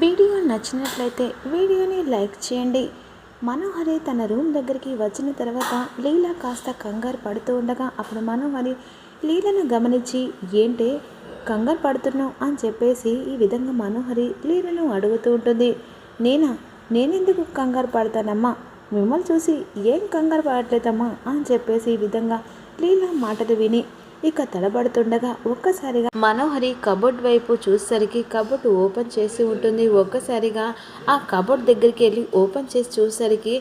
Video నచ్చినట్లయితే వీడియోని like చేయండి. మనోహరి తన రూమ్ దగ్గరికి వచ్చిన తర్వాత లీల కాస్త కంగారు పడుతూ ఉండగా అప్పుడు మనోహరి లీలను గమనించి ఏంటి కంగారు పడుతున్నావు అని చెప్పేసి ఈ విధంగా మనోహరి లీలను అడుగుతూ ఉంటుంది. నేనెందుకు కంగారు పడతానమ్మా, మిమ్మల్ని చూసి ఏం కంగారు పడట్లేదమ్మా అని చెప్పేసి ఈ విధంగా లీల మాటలు విని ఇక తడబడుతుండగా ఒక్కసారిగా మనోహరి కబోర్డ్ వైపు చూసేసరికి కబోర్డ్ ఓపెన్ చేసి ఉంటుంది. ఒక్కసారిగా ఆ కబోర్డ్ దగ్గరికి వెళ్ళి ఓపెన్ చేసి చూసేసరికి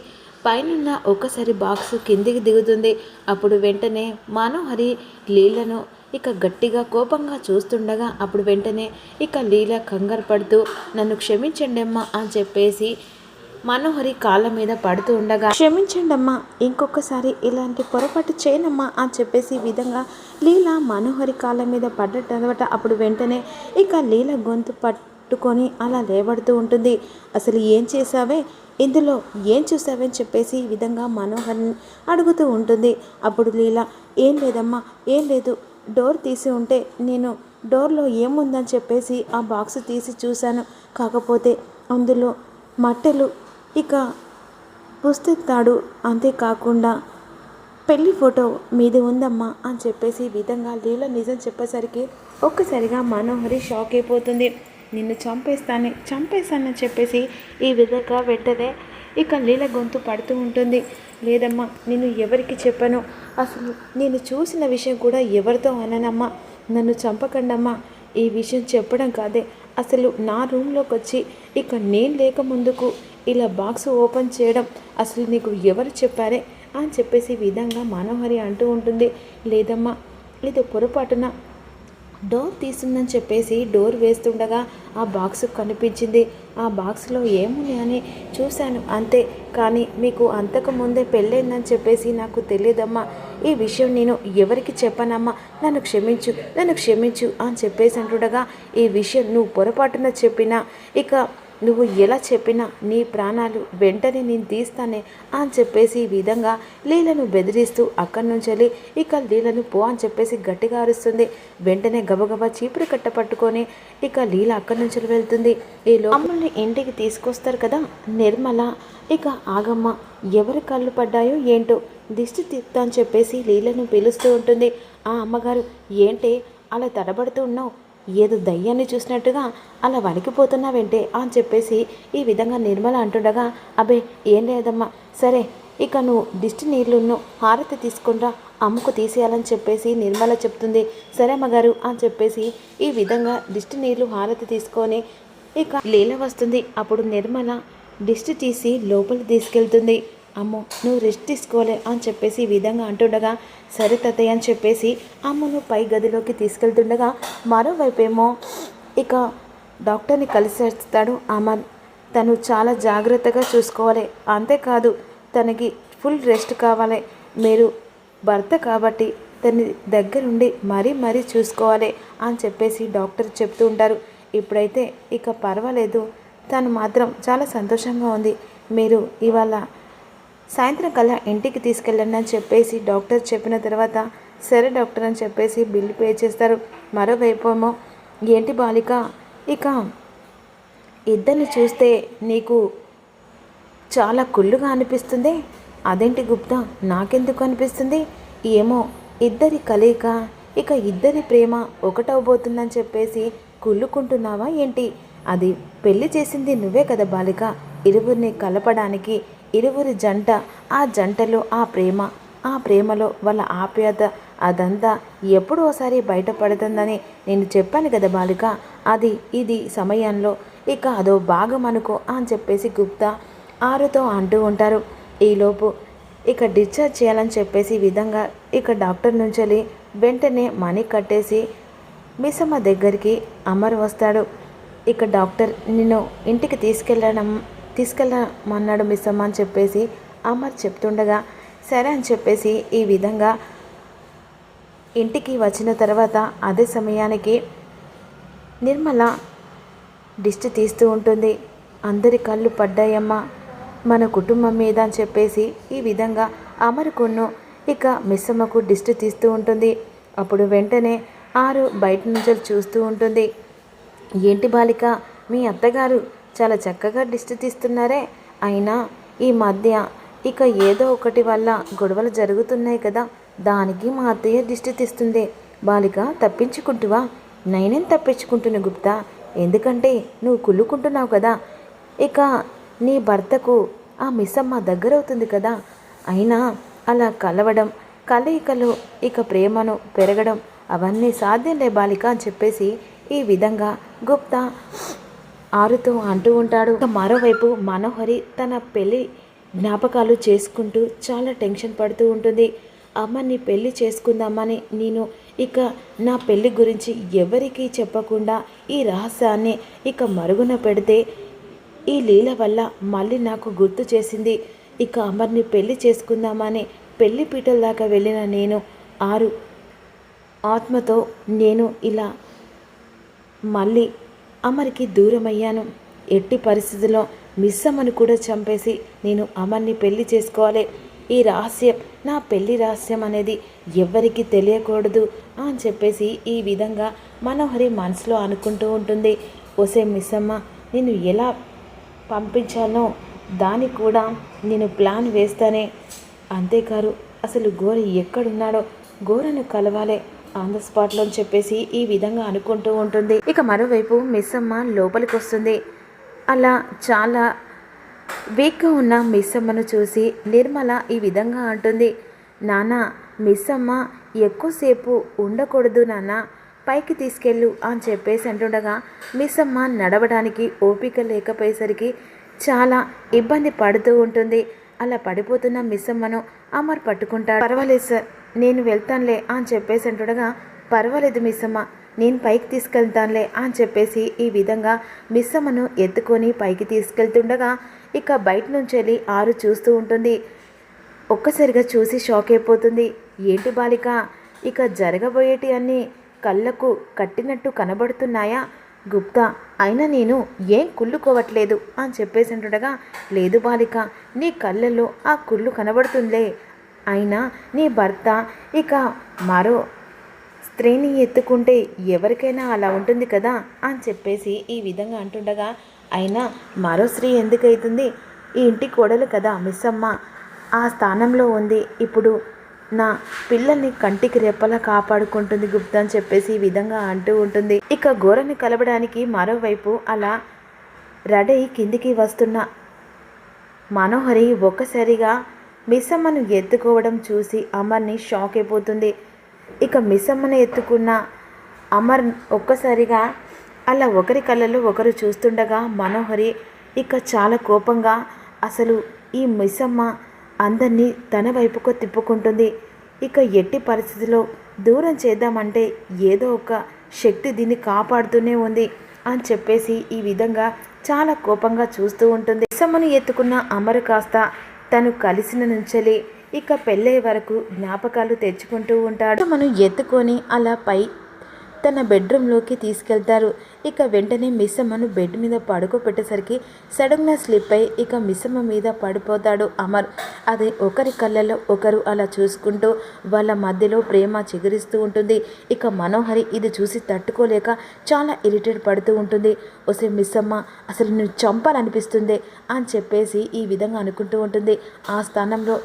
పైన ఒక్కసారి బాక్స్ కిందికి దిగుతుంది. అప్పుడు వెంటనే మనోహరి లీలను ఇక గట్టిగా కోపంగా చూస్తుండగా అప్పుడు వెంటనే ఇక లీల కంగారు పడుతూ నన్ను క్షమించండి అమ్మా అని చెప్పేసి మనోహరి కాళ్ళ మీద పడుతూ ఉండగా క్షమించండి అమ్మా, ఇంకొకసారి ఇలాంటి పొరపాటు చేయనమ్మా అని చెప్పేసి విధంగా లీల మనోహరి కాళ్ళ మీద పడ్డట. అప్పుడు వెంటనే ఇక లీల గొంతు పట్టుకొని అలా లేవడుతూ ఉంటుంది. అసలు ఏం చేసావే, ఇందులో ఏం చూసావని చెప్పేసి ఈ విధంగా మనోహరిని అడుగుతూ ఉంటుంది. అప్పుడు లీల ఏం లేదమ్మా, ఏం లేదు, డోర్ తీసి ఉంటే నేను డోర్లో ఏముందని చెప్పేసి ఆ బాక్స్ తీసి చూశాను, కాకపోతే అందులో మట్టెలు ఇక పుస్తెత్తాడు, అంతేకాకుండా పెళ్లి ఫోటో మీది ఉందమ్మా అని చెప్పేసి విధంగా లీల నిజం చెప్పేసరికి ఒక్కసారిగా మనోహరి షాక్ అయిపోతుంది. నిన్ను చంపేస్తానని చెప్పేసి ఈ విధంగా వెంటనే ఇక లీల గొంతు పడుతూ ఉంటుంది. లేదమ్మా, నేను ఎవరికి చెప్పను, అసలు నేను చూసిన విషయం కూడా ఎవరితో అననమ్మా, నన్ను చంపకండమ్మా, ఈ విషయం చెప్పడం కాదే, అసలు నా రూమ్లోకి వచ్చి ఇక నేను లేక ముందుకు ఇలా బాక్స్ ఓపెన్ చేయడం అసలు నీకు ఎవరు చెప్పారే అని చెప్పేసి విధంగా మనోహరి అంటూ ఉంటుంది. లేదమ్మా, ఇది పొరపాటున డోర్ తీస్తుందని చెప్పేసి డోర్ వేస్తుండగా ఆ బాక్స్ కనిపించింది. ఆ బాక్స్లో ఏముంది అని చూశాను అంతే, కానీ మీకు అంతకుముందే పెళ్ళైందని చెప్పేసి నాకు తెలియదమ్మా, ఈ విషయం నేను ఎవరికి చెప్పనమ్మా, నన్ను క్షమించు అని చెప్పేసి అంటుండగా ఈ విషయం నువ్వు పొరపాటున చెప్పినా ఇక నువ్వు ఎలా చెప్పినా నీ ప్రాణాలు వెంటనే నేను తీస్తానే అని చెప్పేసి ఈ విధంగా లీలను బెదిరిస్తూ అక్కడి నుంచి ఇక లీలను పో అని చెప్పేసి గట్టిగా అరుస్తుంది. వెంటనే గబగబా చీపురు కట్ట పట్టుకొని ఇక లీల అక్కడి నుంచి వెళ్తుంది. ఈ లోపలని ఇంటికి తీసుకొస్తారు కదా నిర్మల, ఇక ఆగమ్మ ఎవరి కళ్ళు పడ్డాయో ఏంటో దిష్టి తీస్తా అని చెప్పేసి లీలను పిలుస్తూ ఉంటుంది. ఆ అమ్మగారు ఏంటి అలా తడబడుతూ ఉన్నావు, ఏదో దయ్యాన్ని చూసినట్టుగా అలా వణికిపోతున్నావేంటే అని చెప్పేసి ఈ విధంగా నిర్మల అంటుండగా అబ్బే ఏం లేదమ్మా, సరే ఇక నువ్వు దిష్టి నీళ్ళను హారతి తీసుకుంటా అమ్మకు తీసేయాలని చెప్పేసి నిర్మల చెప్తుంది. సరే అమ్మగారు అని చెప్పేసి ఈ విధంగా దిష్టి నీళ్ళు హారతి తీసుకొని ఇక లీల వస్తుంది. అప్పుడు నిర్మల దిష్టి తీసి లోపలికి తీసుకెళ్తుంది. అమ్మో నువ్వు రెస్ట్ తీసుకోలే అని చెప్పేసి ఈ విధంగా అంటుండగా సరే తాతయ్య అని చెప్పేసి అమ్మను పై గదిలోకి తీసుకెళ్తుండగా మరోవైపేమో ఇక డాక్టర్ని కలిసేస్తాడు అమర్. తను చాలా జాగ్రత్తగా చూసుకోవాలి, అంతేకాదు తనకి ఫుల్ రెస్ట్ కావాలి, మీరు భర్త కాబట్టి తన దగ్గరుండి మరీ చూసుకోవాలి అని చెప్పేసి డాక్టర్ చెప్తూ ఉంటారు. ఇప్పుడైతే ఇక పర్వాలేదు, తను మాత్రం చాలా సంతోషంగా ఉంది, మీరు ఇవాళ సాయంత్రం కల్లా ఇంటికి తీసుకెళ్ళండి అని చెప్పేసి డాక్టర్ చెప్పిన తర్వాత సరే డాక్టర్ అని చెప్పేసి బిల్లు పే చేస్తారు. మరోవైపేమో ఏంటి బాలిక, ఇక ఇద్దరిని చూస్తే నీకు చాలా కుళ్ళుగా అనిపిస్తుంది, అదేంటి గుప్తా నాకెందుకు అనిపిస్తుంది, ఏమో ఇద్దరి కలయిక ఇక ఇద్దరి ప్రేమ ఒకటవబోతుందని చెప్పేసి కుళ్ళుకుంటున్నావా ఏంటి, అది పెళ్లి చేసింది నువ్వే కదా బాలిక, ఇరువురిని కలపడానికి ఇరువురి జంట, ఆ జంటలో ఆ ప్రేమలో వాళ్ళ ఆప్యాయత అదంతా ఎప్పుడో ఒకసారి బయటపడుతుందని నేను చెప్పాను కదా బాలిక, ఇది సమయంలో ఇక అదో భాగం అనుకో అని చెప్పేసి గుప్తా ఆరుతో అంటూ ఉంటారు. ఈలోపు ఇక డిశ్చార్జ్ చేయాలని చెప్పేసి విధంగా ఇక డాక్టర్ నుంచి వెంటనే మనీ కట్టేసి మిస్సమ్మ దగ్గరికి అమర్ వస్తాడు. ఇక డాక్టర్ నిన్ను ఇంటికి తీసుకెళ్ళమన్నాడు మిస్సమ్మ అని చెప్పేసి అమర్ చెప్తుండగా సరే అని చెప్పేసి ఈ విధంగా ఇంటికి వచ్చిన తర్వాత అదే సమయానికి నిర్మల దిష్టి తీస్తూ ఉంటుంది. అందరి కళ్ళు పడ్డాయమ్మా మన కుటుంబం మీద అని చెప్పేసి ఈ విధంగా అమర్కును ఇక మిస్సమ్మకు దిష్టి తీస్తూ ఉంటుంది. అప్పుడు వెంటనే ఆరు బయట నుంచి చూస్తూ ఉంటుంది. ఏంటి బాలిక, మీ అత్తగారు చాలా చక్కగా దిష్టి తీస్తున్నారే. అయినా ఈ మధ్య ఇక ఏదో ఒకటి వల్ల గొడవలు జరుగుతున్నాయి కదా, దానికి మా అత్తయ్య దిష్టి తీస్తుంది. బాలిక తప్పించుకుంటువా? నేనేం తప్పించుకుంటున్నా గుప్తా, ఎందుకంటే నువ్వు కుళ్ళుకుంటున్నావు కదా. ఇక నీ భర్తకు ఆ మిస్సమ్మ దగ్గరవుతుంది కదా. అయినా అలా కలవడం, కలయికలు, ఇక ప్రేమను పెరగడం అవన్నీ సాధ్యంలే బాలిక అని చెప్పేసి ఈ విధంగా గుప్తా ఆరుతో అంటూ ఉంటాడు. ఇక మరోవైపు మనోహరి తన పెళ్ళి జ్ఞాపకాలు చేసుకుంటూ చాలా టెన్షన్ పడుతూ ఉంటుంది. అమ్మని పెళ్ళి చేసుకుందామని నేను ఇక నా పెళ్ళి గురించి ఎవరికీ చెప్పకుండా ఈ రహస్యాన్ని ఇక మరుగున పెడితే ఈ లీల వల్ల మళ్ళీ నాకు గుర్తు చేసింది. ఇక అమర్ని పెళ్లి చేసుకుందామని పెళ్లి పీటల దాకా వెళ్ళిన నేను ఆరు ఆత్మతో నేను ఇలా మళ్ళీ అమర్కి దూరమయ్యాను. ఎట్టి పరిస్థితుల్లో మిస్సమ్మను కూడా చంపేసి నేను అమర్ని పెళ్లి చేసుకోవాలి. ఈ రహస్యం, నా పెళ్లి రహస్యం అనేది ఎవ్వరికీ తెలియకూడదు అని చెప్పేసి ఈ విధంగా మనోహరి మనసులో అనుకుంటూ ఉంటుంది. ఒసే మిస్సమ్మ, నేను ఎలా పంపించానో దానికి కూడా నేను ప్లాన్ వేస్తానే. అంతేకాదు అసలు గోర ఎక్కడున్నాడో గోరను కలవాలే ఆన్ ద స్పాట్లో అని చెప్పేసి ఈ విధంగా అనుకుంటూ ఉంటుంది. ఇక మరోవైపు మిస్సమ్మ లోపలికి వస్తుంది. అలా చాలా వీక్గా ఉన్న మిస్సమ్మను చూసి నిర్మల ఈ విధంగా అంటుంది, నాన్న మిస్సమ్మ ఎక్కువసేపు ఉండకూడదు నాన్న, పైకి తీసుకెళ్ళు అని చెప్పేసి అంటుండగా మిస్సమ్మ నడవడానికి ఓపిక లేకపోయేసరికి చాలా ఇబ్బంది పడుతూ ఉంటుంది. అలా పడిపోతున్న మిస్సమ్మను అమర్ పట్టుకుంటాడు. పర్వాలేదు సార్, నేను వెళ్తానులే అని చెప్పేసి అంటుండగా పర్వాలేదు మిస్సమ్మ, నేను పైకి తీసుకెళ్తానులే అని చెప్పేసి ఈ విధంగా మిస్సమ్మను ఎత్తుకొని పైకి తీసుకెళ్తుండగా ఇక బయట నుంచి వెళ్ళి ఆరు చూస్తూ ఉంటుంది. ఒక్కసారిగా చూసి షాక్ అయిపోతుంది. ఏంటి బాలిక, ఇక జరగబోయేటి అన్నీ కళ్ళకు కట్టినట్టు కనబడుతున్నాయా గుప్తా? అయినా నేను ఏం కుళ్ళుకోవట్లేదు అని చెప్పేసి అంటుండగా లేదు బాలిక, నీ కళ్ళల్లో ఆ కుళ్ళు కనబడుతుందిలే. అయినా నీ భర్త ఇక మరో స్త్రీని ఎత్తుకుంటే ఎవరికైనా అలా ఉంటుంది కదా అని చెప్పేసి ఈ విధంగా అంటుండగా అయినా మరో స్త్రీ ఎందుకైతుంది? ఈ ఇంటి కోడలు కదా మిస్సమ్మ, ఆ స్థానంలో ఉంది. ఇప్పుడు నా పిల్లల్ని కంటికి రెప్పలా కాపాడుకుంటుంది గుప్తా అని చెప్పేసి ఈ విధంగా అంటూ ఉంటుంది. ఇక గోరని కలవడానికి మరోవైపు అలా రెడీ కిందికి వస్తున్న మనోహరి ఒక్కసారిగా మిస్సమ్మను ఎత్తుకోవడం చూసి అమర్ని షాక్ అయిపోతుంది. ఇక మిస్సమ్మను ఎత్తుకున్న అమర్ ఒక్కసారిగా అలా ఒకరి కళ్ళలో ఒకరు చూస్తుండగా మనోహరి ఇక చాలా కోపంగా అసలు ఈ మిస్సమ్మ అందరినీ తన వైపుకు తిప్పుకుంటుంది. ఇక ఎట్టి పరిస్థితిలో దూరం చేద్దామంటే ఏదో ఒక శక్తి దీన్ని కాపాడుతూనే ఉంది అని చెప్పేసి ఈ విధంగా చాలా కోపంగా చూస్తూ ఉంటుంది. మిస్సమ్మను ఎత్తుకున్న అమరు కాస్త తను కలిసిన నుంచెలి ఇక పెళ్ళే వరకు జ్ఞాపకాలు తెచ్చుకుంటూ ఉంటాడు. మనం ఎత్తుకొని అలా పై తన బెడ్రూమ్లోకి తీసుకెళ్తారు. ఇక వెంటనే మిస్సమ్మను బెడ్ మీద పడుకోబెట్టేసరికి సడన్గా స్లిప్ అయి ఇక మిస్సమ్మ మీద పడిపోతాడు అమర్. అది ఒకరి కళ్ళలో ఒకరు అలా చూసుకుంటూ వాళ్ళ మధ్యలో ప్రేమ చిగురిస్తూ ఉంటుంది. ఇక మనోహరి ఇది చూసి తట్టుకోలేక చాలా ఇరిటేట్ పడుతూ ఉంటుంది. ఒసే మిస్సమ్మ, అసలు నువ్వు చంపాలనిపిస్తుంది అని చెప్పేసి ఈ విధంగా అనుకుంటూ ఉంటుంది. ఆ స్థానంలో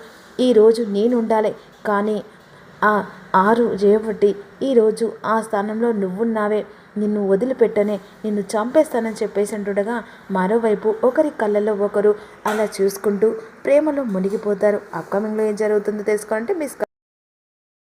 ఈరోజు నేను ఉండాలి, కానీ ఆ ఆరు చేయబట్టి ఈరోజు ఆ స్థానంలో నువ్వున్నావే, నిన్ను వదిలిపెట్టనే, నిన్ను చంపేస్తానని చెప్పేసి అంటుండగా మరోవైపు ఒకరి కళ్ళల్లో ఒకరు అలా చూసుకుంటూ ప్రేమలో మునిగిపోతారు. అప్కమింగ్లో ఏం జరుగుతుందో తెలుసుకోవాలంటే మిస్